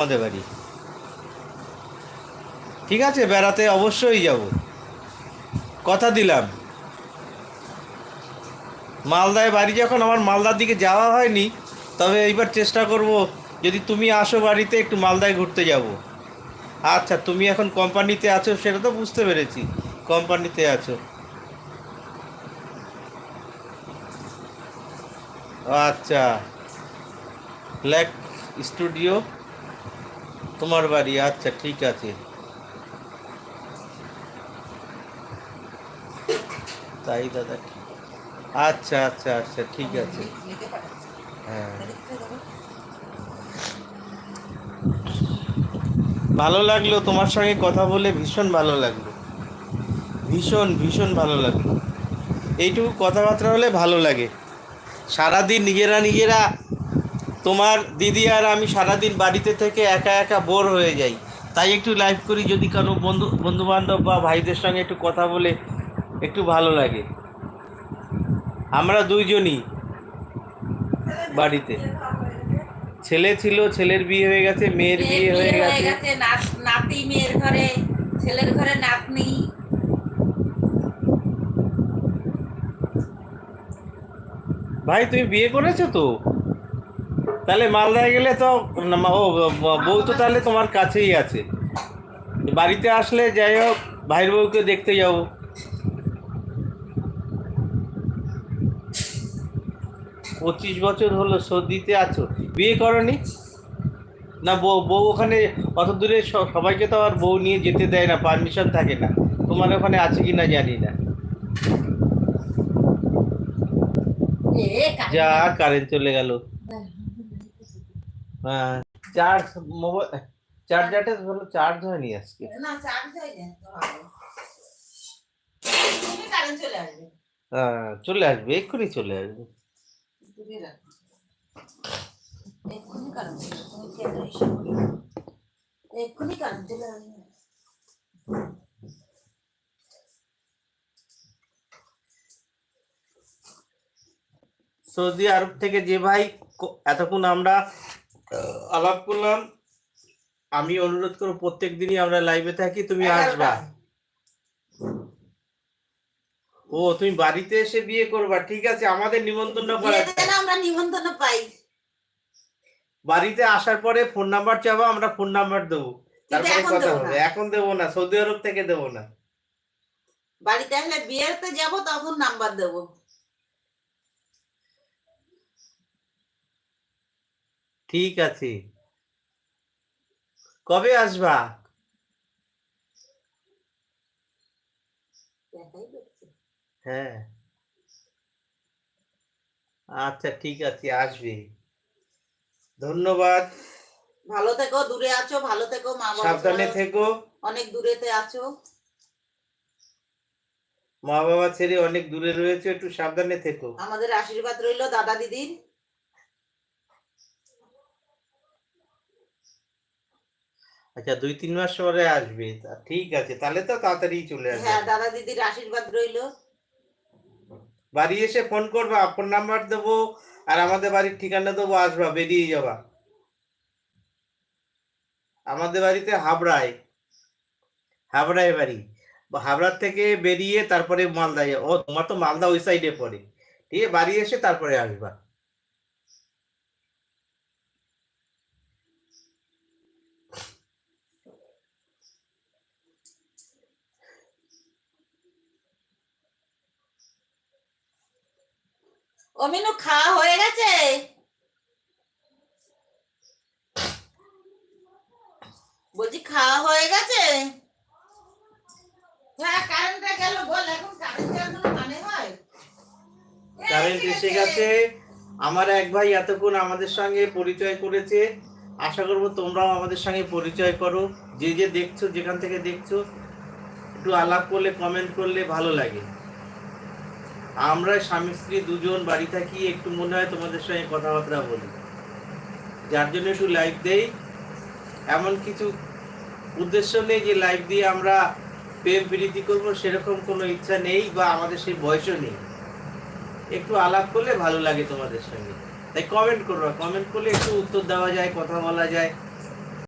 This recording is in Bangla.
আমাদের বাড়ি। ঠিক আছে, বেড়াতে অবশ্যই যাব, কথা দিলাম। মালদায় বাড়ি, যখন আমার মালদার দিকে যাওয়া হয়নি, তবে এইবার চেষ্টা করব, যদি তুমি আসো বাড়িতে একটু মালদায় ঘুরতে যাব। আচ্ছা, তুমি এখন কোম্পানিতে আছো সেটা তো বুঝতে পেরেছি, কোম্পানিতে আছো। আচ্ছা, ব্ল্যাক স্টুডিও তোমার বাড়ি, আচ্ছা ঠিক আছে। তাই দাদা, আচ্ছা আচ্ছা আচ্ছা ঠিক আছে। হ্যাঁ, ভালো লাগলো তোমার সঙ্গে কথা বলে, ভীষণ ভালো লাগলো, ভীষণ ভীষণ ভালো লাগলো। এইটুকু কথাবার্তা হলে ভালো লাগে। সারাদিন নিজেরা নিজেরা, তোমার দিদি আর আমি সারাদিন বাড়িতে থেকে একা একা বোর হয়ে যাই। তাই একটু লাইভ করি, যদি কোনো বন্ধু বান্ধব বা ভাইদের সঙ্গে একটু কথা বলে একটু ভালো লাগে। আমরা দুইজনই বাড়িতে, ছেলে ছিল, ছেলের বিয়ে হয়ে গেছে, মেয়ের বিয়ে হয়ে গেছে। নাতি মেয়ের ঘরে, ছেলের ঘরে নাতনি। ভাই তুমি বিয়ে করেছো তো? তাহলে মালদায় গেলে তো, ও বউ তো তাহলে তোমার কাছেই আছে। বাড়িতে আসলে যাই হোক, ভাইয়ের বউকে দেখতে যাব। 25 বছর হলো সৌদিতে আছো, বিয়ে করনি? না, বউ বউ ওখানে অত দূরে, সবাইকে তো আর বউ নিয়ে যেতে দেয় না, পারমিশন থাকে না। তোমার ওখানে আছে কি না জানি না। যা, কারেন্ট চলে গেল। হ্যাঁ, চার্জ, মোবাইল চার্জারটা হলো, চার্জ হয়নি আজকে। না, চার্জ হয়নি তো হবে। তুমি কারেন্ট চলে আসবে। হ্যাঁ, চলে আসবে, এক্ষুনি চলে আসবে। দূরে রাখো। এক্ষুনি কারেন্ট চলে, তুমি কি এত হিসাব করো? এক্ষুনি কারেন্ট চলে আসবে। সৌদি আরব থেকে যে ভাই এতক্ষণ আমরা আলাপ করলাম, আমি অনুরোধ করব প্রত্যেক দিনই আমরা লাইভে থাকি, তুমি আসবা। ও, তুমি বাড়িতে এসে বিয়ে করবা, ঠিক আছে, আমাদের নিমন্ত্রণ করা। আমরা নিমন্ত্রণ পাই। বাড়িতে আসার পরে ফোন নাম্বার চাবো, আমরা ফোন নাম্বার দেবো, তারপরে কথা হবে। এখন দেবো না, সৌদি আরব থেকে দেবো না। বাড়িতে আসলে বিয়েতে যাব, তখন নাম্বার দেবো। ঠিক আছে, কবে আসবা? হ্যাঁ, আচ্ছা ঠিক আছে, আসবে। ধন্যবাদ। ভালো থেকো, দূরে আছো, ভালো থেকো, মা বাবা সাবধানে থেকো। অনেক দূরেতে আছো। মা বাবা ছেড়ে অনেক দূরে রয়েছে, একটু সাবধানে থেকো। আমাদের আশীর্বাদ রইলো দাদা দিদির। আচ্ছা, 2-3 মাস পরে আসবে, ঠিক আছে, তাহলে তো তাড়াতাড়ি চলে আসবে। হ্যাঁ, দাদা দিদির আশীর্বাদ রইলো। বাড়ি এসে ফোন করবা, ফোন নাম্বার দেবো, আর আমাদের বাড়ির ঠিকানা দেবো, আসবা, বেরিয়ে যাবা। আমাদের বাড়িতে হাবড়ায়, হাবড়ায় বাড়ি। হাবড়ার থেকে বেরিয়ে তারপরে মালদায়। ও, তোমার তো মালদা ওই সাইডে পড়ে। ঠিক আছে, বাড়ি এসে তারপরে আসবা। ও মিনু, খাওয়া হয়ে গেছে? বলছি খাওয়া হয়ে গেছে? হ্যাঁ, কারেন্টটা গেল বল, এখন কারেন্ট যাওয়ার কোনো মানে হয়? কারেন্ট এসে গেছে। আমার এক ভাই এতক্ষণ আমাদের সঙ্গে পরিচয় করেছে, আশা করবো তোমরাও আমাদের সঙ্গে পরিচয় করো। যে যে দেখছো, যেখান থেকে দেখছো, একটু আলাপ করলে, কমেন্ট করলে ভালো লাগে। আমরা স্বামী স্ত্রী দুজন বাড়ি থাকি, একটু মনে হয় তোমাদের সঙ্গে কথাবার্তা বলি, যার জন্য একটু লাইভ দেই। এমন কিছু উদ্দেশ্য নেই যে লাইভ দিয়ে আমরা প্রেম প্রীতি করবো, সেরকম কোনো ইচ্ছা নেই, বা আমাদের সেই বয়সও নেই। একটু আলাপ করলে ভালো লাগে তোমাদের সঙ্গে, তাই কমেন্ট করবা, কমেন্ট করলে একটু উত্তর দেওয়া যায়, কথা বলা যায়।